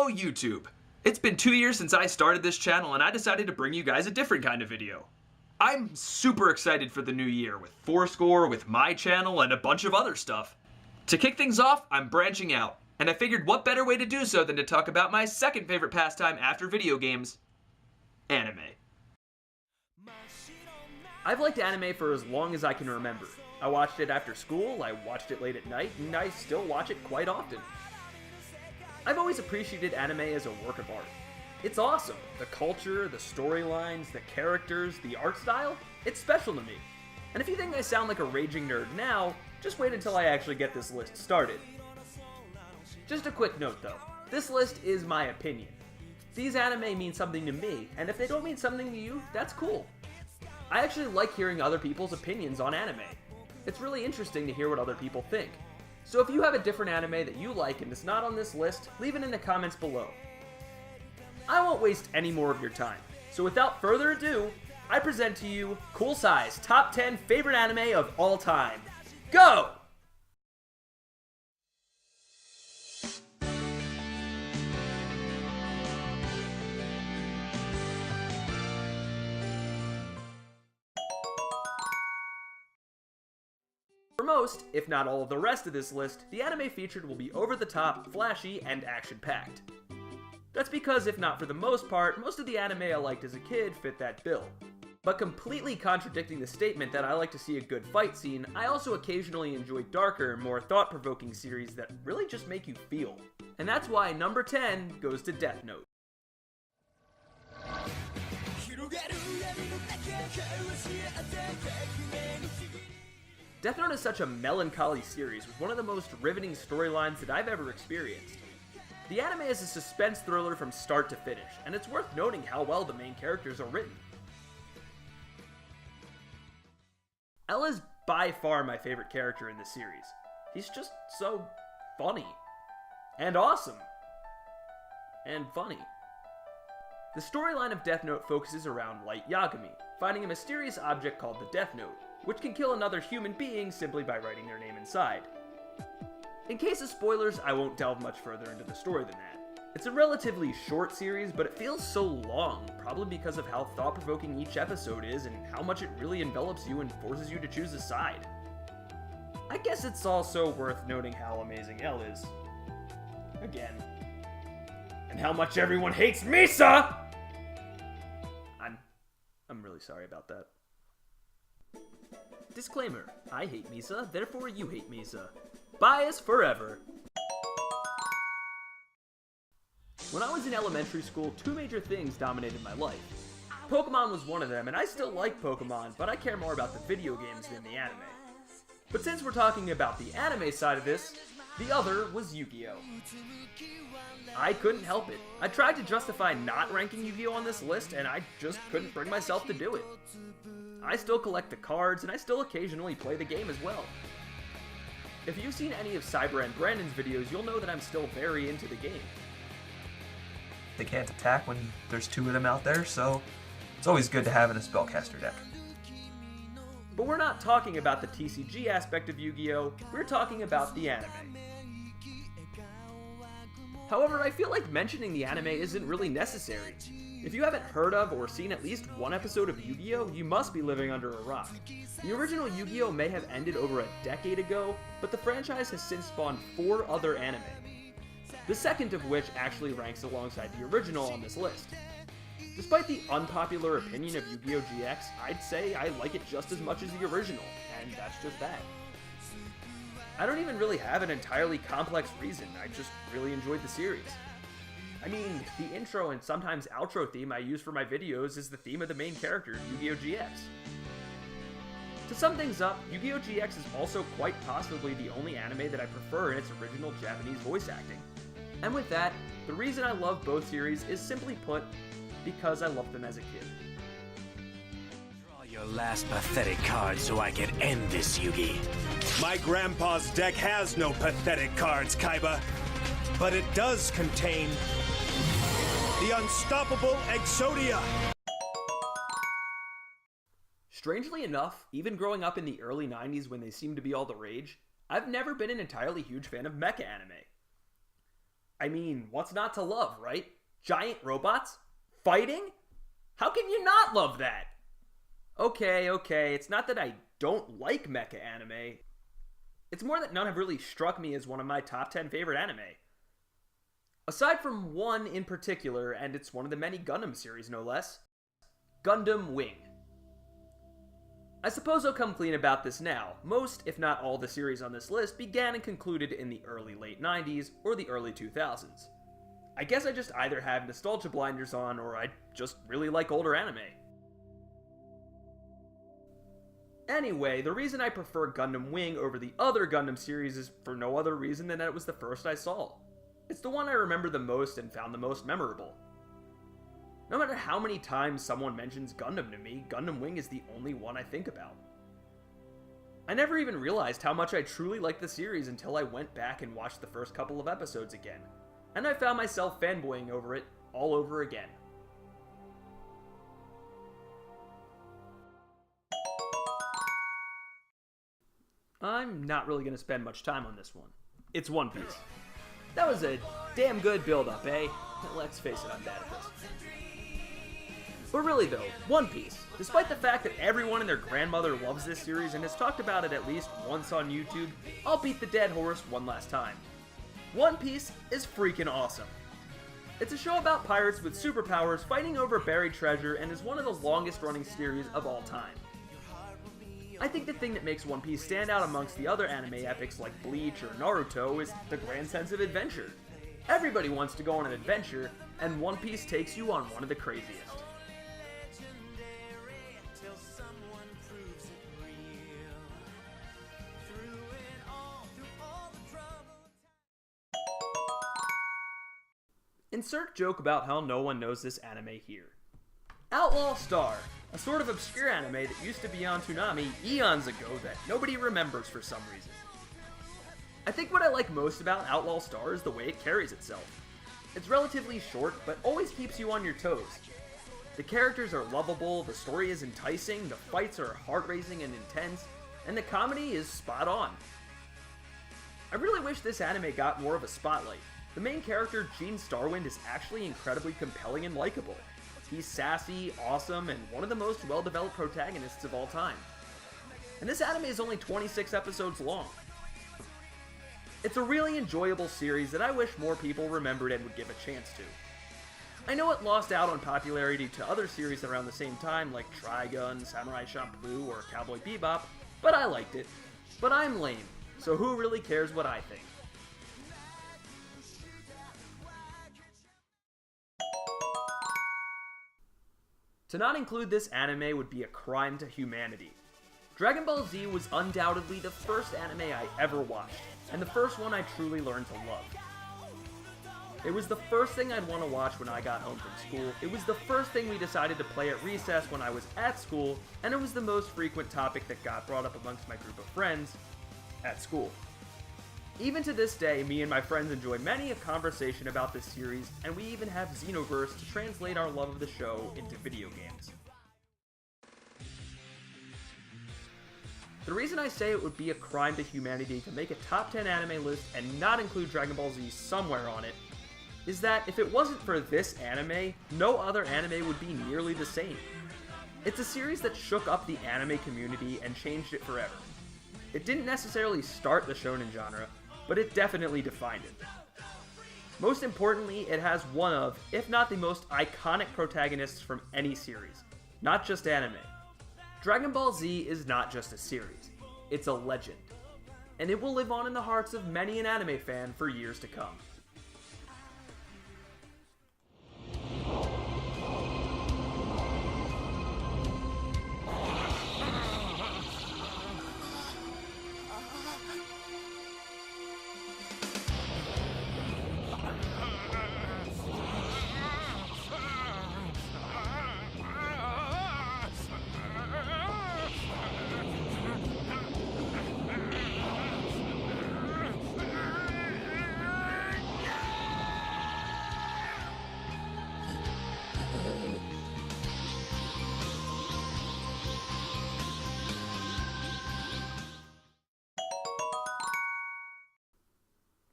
Hello YouTube! It's been 2 years since I started this channel and I decided to bring you guys a different kind of video. I'm super excited for the new year with Fourscore, with my channel, and a bunch of other stuff. To kick things off, I'm branching out, and I figured what better way to do so than to talk about my second favorite pastime after video games, anime. I've liked anime for as long as I can remember. I watched it after school, I watched it late at night, and I still watch it quite often. I've always appreciated anime as a work of art. It's awesome. The culture, the storylines, the characters, the art style, it's special to me. And if you think I sound like a raging nerd now, just wait until I actually get this list started. Just a quick note though, this list is my opinion. These anime mean something to me, and if they don't mean something to you, that's cool. I actually like hearing other people's opinions on anime. It's really interesting to hear what other people think. So if you have a different anime that you like and it's not on this list, leave it in the comments below. I won't waste any more of your time, so without further ado, I present to you Coolsye's top 10 favorite anime of all time. Go! For most, if not all of the rest of this list, the anime featured will be over-the-top, flashy, and action-packed. That's because, if not for the most part, most of the anime I liked as a kid fit that bill. But completely contradicting the statement that I like to see a good fight scene, I also occasionally enjoy darker, more thought-provoking series that really just make you feel. And that's why number 10 goes to Death Note. Death Note is such a melancholy series with one of the most riveting storylines that I've ever experienced. The anime is a suspense thriller from start to finish, and it's worth noting how well the main characters are written. L is by far my favorite character in this series. He's just so funny. And awesome. And funny. The storyline of Death Note focuses around Light Yagami, finding a mysterious object called the Death Note, which can kill another human being simply by writing their name inside. In case of spoilers, I won't delve much further into the story than that. It's a relatively short series, but it feels so long, probably because of how thought-provoking each episode is and how much it really envelops you and forces you to choose a side. I guess it's also worth noting how amazing L is. Again. And how much everyone hates Misa! I'm really sorry about that. Disclaimer, I hate Misa, therefore you hate Misa. Bias forever. When I was in elementary school, two major things dominated my life. Pokemon was one of them, and I still like Pokemon, but I care more about the video games than the anime. But since we're talking about the anime side of this, the other was Yugioh. I couldn't help it. I tried to justify not ranking Yugioh on this list, and I just couldn't bring myself to do it. I still collect the cards, and I still occasionally play the game as well. If you've seen any of Cyber and Brandon's videos, you'll know that I'm still very into the game. They can't attack when there's two of them out there, so it's always good to have in a spellcaster deck. But we're not talking about the TCG aspect of Yu-Gi-Oh!, we're talking about the anime. However, I feel like mentioning the anime isn't really necessary. If you haven't heard of or seen at least one episode of Yu-Gi-Oh!, you must be living under a rock. The original Yu-Gi-Oh! May have ended over a decade ago, but the franchise has since spawned 4 other anime. The second of which actually ranks alongside the original on this list. Despite the unpopular opinion of Yu-Gi-Oh! GX, I'd say I like it just as much as the original, and that's just that. I don't even really have an entirely complex reason, I just really enjoyed the series. I mean, the intro and sometimes outro theme I use for my videos is the theme of the main character, Yu-Gi-Oh! GX. To sum things up, Yu-Gi-Oh! GX is also quite possibly the only anime that I prefer in its original Japanese voice acting. And with that, the reason I love both series is simply put, because I loved them as a kid. Draw your last pathetic card so I can end this, Yugi. My grandpa's deck has no pathetic cards, Kaiba, but it does contain the unstoppable Exodia. Strangely enough, even growing up in the early 90s when they seemed to be all the rage, I've never been an entirely huge fan of mecha anime. I mean, what's not to love, right? Giant robots? Fighting? How can you not love that? Okay, it's not that I don't like mecha anime. It's more that none have really struck me as one of my top 10 favorite anime. Aside from one in particular, and it's one of the many Gundam series no less, Gundam Wing. I suppose I'll come clean about this now. Most, if not all, the series on this list began and concluded in the late 90s or the early 2000s. I guess I just either have nostalgia blinders on or I just really like older anime. Anyway, the reason I prefer Gundam Wing over the other Gundam series is for no other reason than that it was the first I saw. It's the one I remember the most and found the most memorable. No matter how many times someone mentions Gundam to me, Gundam Wing is the only one I think about. I never even realized how much I truly liked the series until I went back and watched the first couple of episodes again, and I found myself fanboying over it all over again. I'm not really going to spend much time on this one. It's One Piece. That was a damn good build-up, eh? Let's face it, I'm bad at this. But really though, One Piece, despite the fact that everyone and their grandmother loves this series and has talked about it at least once on YouTube, I'll beat the dead horse one last time. One Piece is freaking awesome. It's a show about pirates with superpowers fighting over buried treasure and is one of the longest running series of all time. I think the thing that makes One Piece stand out amongst the other anime epics like Bleach or Naruto is the grand sense of adventure. Everybody wants to go on an adventure, and One Piece takes you on one of the craziest. Insert joke about how no one knows this anime here. Outlaw Star, a sort of obscure anime that used to be on Toonami eons ago that nobody remembers for some reason. I think what I like most about Outlaw Star is the way it carries itself. It's relatively short, but always keeps you on your toes. The characters are lovable, the story is enticing, the fights are heart-raising and intense, and the comedy is spot on. I really wish this anime got more of a spotlight. The main character, Gene Starwind, is actually incredibly compelling and likable. He's sassy, awesome, and one of the most well-developed protagonists of all time. And this anime is only 26 episodes long. It's a really enjoyable series that I wish more people remembered and would give a chance to. I know it lost out on popularity to other series around the same time like Trigun, Samurai Champloo, or Cowboy Bebop, but I liked it. But I'm lame, so who really cares what I think? To not include this anime would be a crime to humanity. Dragon Ball Z was undoubtedly the first anime I ever watched, and the first one I truly learned to love. It was the first thing I'd want to watch when I got home from school, it was the first thing we decided to play at recess when I was at school, and it was the most frequent topic that got brought up amongst my group of friends at school. Even to this day, me and my friends enjoy many a conversation about this series, and we even have Xenoverse to translate our love of the show into video games. The reason I say it would be a crime to humanity to make a top 10 anime list and not include Dragon Ball Z somewhere on it, is that if it wasn't for this anime, no other anime would be nearly the same. It's a series that shook up the anime community and changed it forever. It didn't necessarily start the shonen genre, but it definitely defined it. Most importantly, it has one of, if not the most iconic protagonists from any series, not just anime. Dragon Ball Z is not just a series, it's a legend, and it will live on in the hearts of many an anime fan for years to come.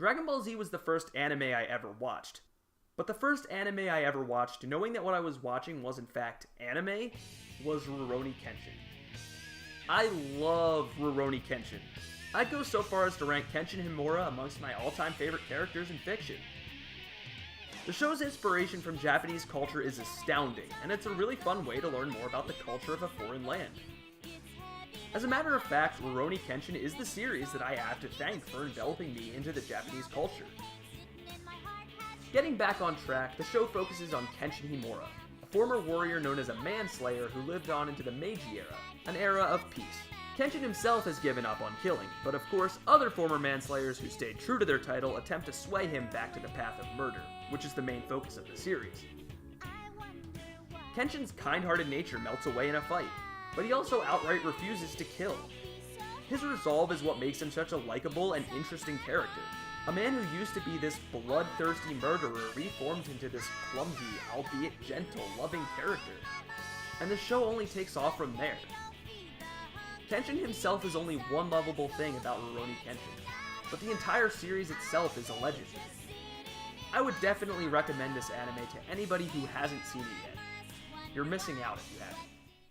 Dragon Ball Z was the first anime I ever watched. But the first anime I ever watched, knowing that what I was watching was in fact anime, was Rurouni Kenshin. I love Rurouni Kenshin. I'd go so far as to rank Kenshin Himura amongst my all-time favorite characters in fiction. The show's inspiration from Japanese culture is astounding, and it's a really fun way to learn more about the culture of a foreign land. As a matter of fact, Rurouni Kenshin is the series that I have to thank for enveloping me into the Japanese culture. Getting back on track, the show focuses on Kenshin Himura, a former warrior known as a manslayer who lived on into the Meiji era, an era of peace. Kenshin himself has given up on killing, but of course, other former manslayers who stayed true to their title attempt to sway him back to the path of murder, which is the main focus of the series. Kenshin's kind-hearted nature melts away in a fight, but he also outright refuses to kill. His resolve is what makes him such a likable and interesting character. A man who used to be this bloodthirsty murderer reformed into this clumsy, albeit gentle, loving character. And the show only takes off from there. Kenshin himself is only one lovable thing about Rurouni Kenshin, but the entire series itself is a legend. I would definitely recommend this anime to anybody who hasn't seen it yet. You're missing out if you haven't.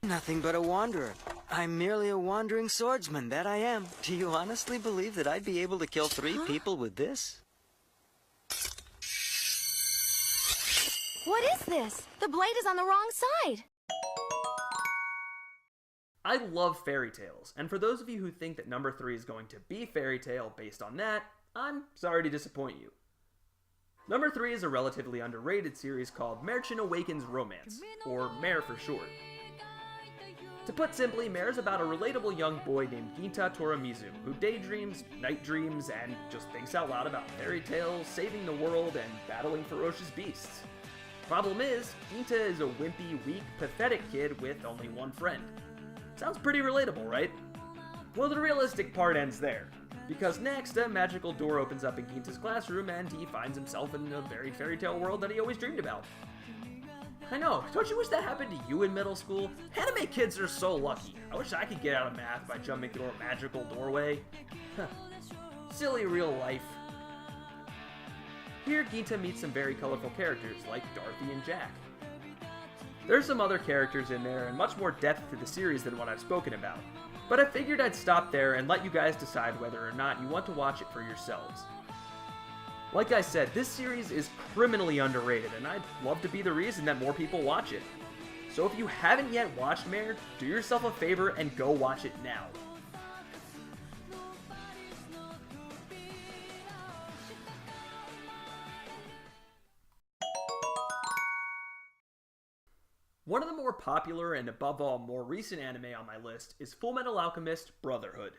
Nothing but a wanderer. I'm merely a wandering swordsman, that I am. Do you honestly believe that I'd be able to kill 3 people with this? What is this? The blade is on the wrong side. I love fairy tales, and for those of you who think that number 3 is going to be fairy tale based on that, I'm sorry to disappoint you. Number 3 is a relatively underrated series called Merchant Awakens Romance, or Mare for short. To put simply, Mare is about a relatable young boy named Ginta Toramizu, who daydreams, night dreams, and just thinks out loud about fairy tales, saving the world, and battling ferocious beasts. Problem is, Ginta is a wimpy, weak, pathetic kid with only one friend. Sounds pretty relatable, right? Well, the realistic part ends there, because next, a magical door opens up in Ginta's classroom and he finds himself in a very fairy tale world that he always dreamed about. I know, don't you wish that happened to you in middle school? Anime kids are so lucky. I wish I could get out of math by jumping through a magical doorway. Silly real life. Here, Ginta meets some very colorful characters like Dorothy and Jack. There's some other characters in there and much more depth to the series than what I've spoken about, but I figured I'd stop there and let you guys decide whether or not you want to watch it for yourselves. Like I said, this series is criminally underrated, and I'd love to be the reason that more people watch it. So if you haven't yet watched Mare, do yourself a favor and go watch it now. One of the more popular and above all more recent anime on my list is Fullmetal Alchemist Brotherhood.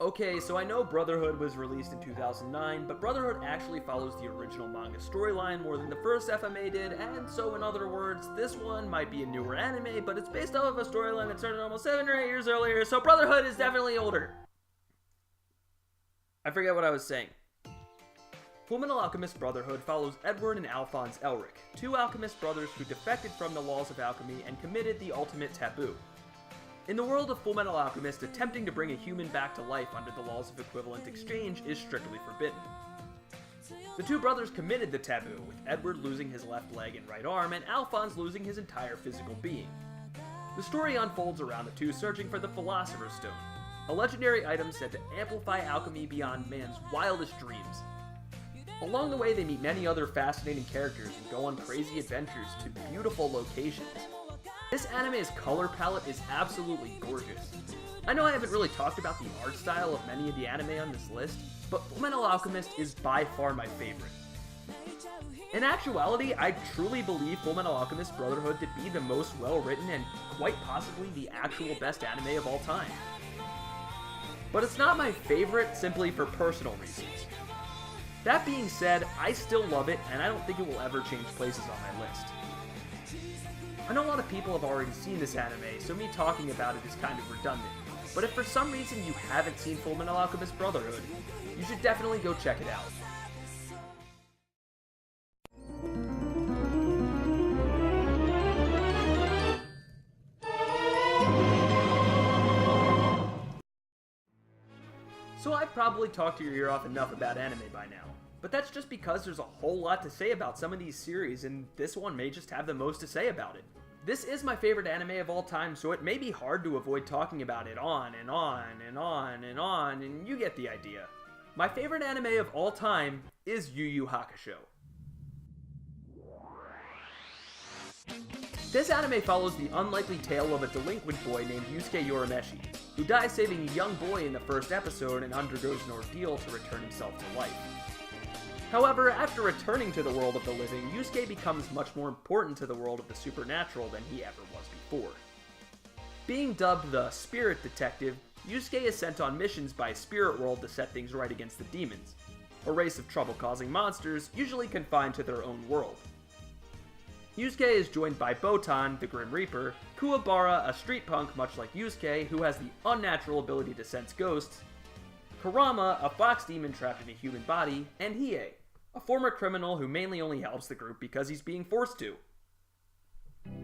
Okay, so I know Brotherhood was released in 2009, but Brotherhood actually follows the original manga storyline more than the first FMA did, and so in other words, this one might be a newer anime, but it's based off of a storyline that started almost 7 or 8 years earlier, so Brotherhood is definitely older. I forget what I was saying. Fullmetal Alchemist Brotherhood follows Edward and Alphonse Elric, 2 alchemist brothers who defected from the laws of alchemy and committed the ultimate taboo. In the world of Fullmetal Alchemist, attempting to bring a human back to life under the laws of equivalent exchange is strictly forbidden. The 2 brothers committed the taboo, with Edward losing his left leg and right arm, and Alphonse losing his entire physical being. The story unfolds around the 2 searching for the Philosopher's Stone, a legendary item said to amplify alchemy beyond man's wildest dreams. Along the way, they meet many other fascinating characters and go on crazy adventures to beautiful locations. This anime's color palette is absolutely gorgeous. I know I haven't really talked about the art style of many of the anime on this list, but Fullmetal Alchemist is by far my favorite. In actuality, I truly believe Fullmetal Alchemist Brotherhood to be the most well-written and quite possibly the actual best anime of all time. But it's not my favorite simply for personal reasons. That being said, I still love it, and I don't think it will ever change places on my list. I know a lot of people have already seen this anime, so me talking about it is kind of redundant, but if for some reason you haven't seen Fullmetal Alchemist Brotherhood, you should definitely go check it out. So I've probably talked your ear off enough about anime by now. But that's just because there's a whole lot to say about some of these series, and this one may just have the most to say about it. This is my favorite anime of all time, so it may be hard to avoid talking about it on and on and on and on, and you get the idea. My favorite anime of all time is Yu Hakusho. This anime follows the unlikely tale of a delinquent boy named Yusuke Urameshi, who dies saving a young boy in the first episode and undergoes an ordeal to return himself to life. However, after returning to the world of the living, Yusuke becomes much more important to the world of the supernatural than he ever was before. Being dubbed the Spirit Detective, Yusuke is sent on missions by Spirit World to set things right against the demons, a race of trouble-causing monsters usually confined to their own world. Yusuke is joined by Botan, the Grim Reaper, Kuwabara, a street punk much like Yusuke, who has the unnatural ability to sense ghosts, Kurama, a fox demon trapped in a human body, and Hiei, a former criminal who mainly only helps the group because he's being forced to.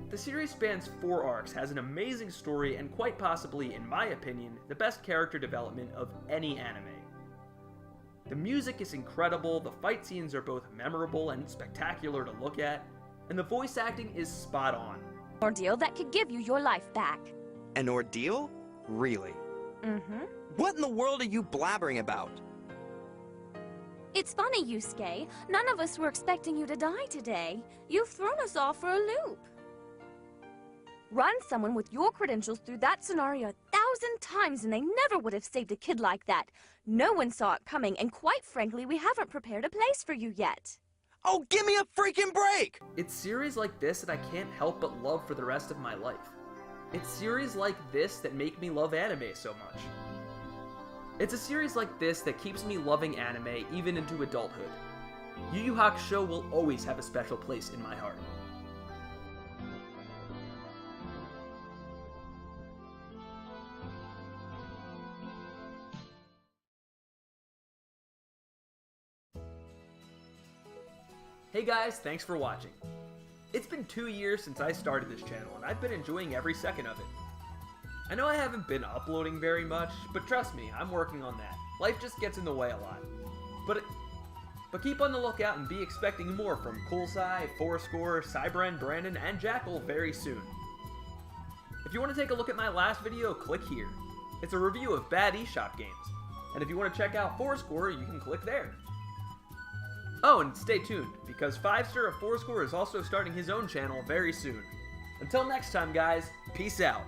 The series spans 4 arcs, has an amazing story, and quite possibly, in my opinion, the best character development of any anime. The music is incredible, the fight scenes are both memorable and spectacular to look at, and the voice acting is spot on. Ordeal that could give you your life back. An ordeal? Really? Mm-hmm. What in the world are you blabbering about? It's funny, Yusuke. None of us were expecting you to die today. You've thrown us all for a loop. Run someone with your credentials through that scenario 1,000 times and they never would have saved a kid like that. No one saw it coming, and quite frankly, we haven't prepared a place for you yet. Oh, give me a freaking break! It's series like this that I can't help but love for the rest of my life. It's series like this that make me love anime so much. It's a series like this that keeps me loving anime even into adulthood. Yu Hakusho will always have a special place in my heart. Hey guys, thanks for watching. It's been 2 years since I started this channel, and I've been enjoying every second of it. I know I haven't been uploading very much, but trust me, I'm working on that. Life just gets in the way a lot. But keep on the lookout and be expecting more from Coolsye, Fourscore, Cybren, Brandon, and Jackal very soon. If you want to take a look at my last video, click here. It's a review of bad eShop games. And if you want to check out Fourscore, you can click there. Oh, and stay tuned, because 5-Star of Fourscore is also starting his own channel very soon. Until next time, guys, peace out.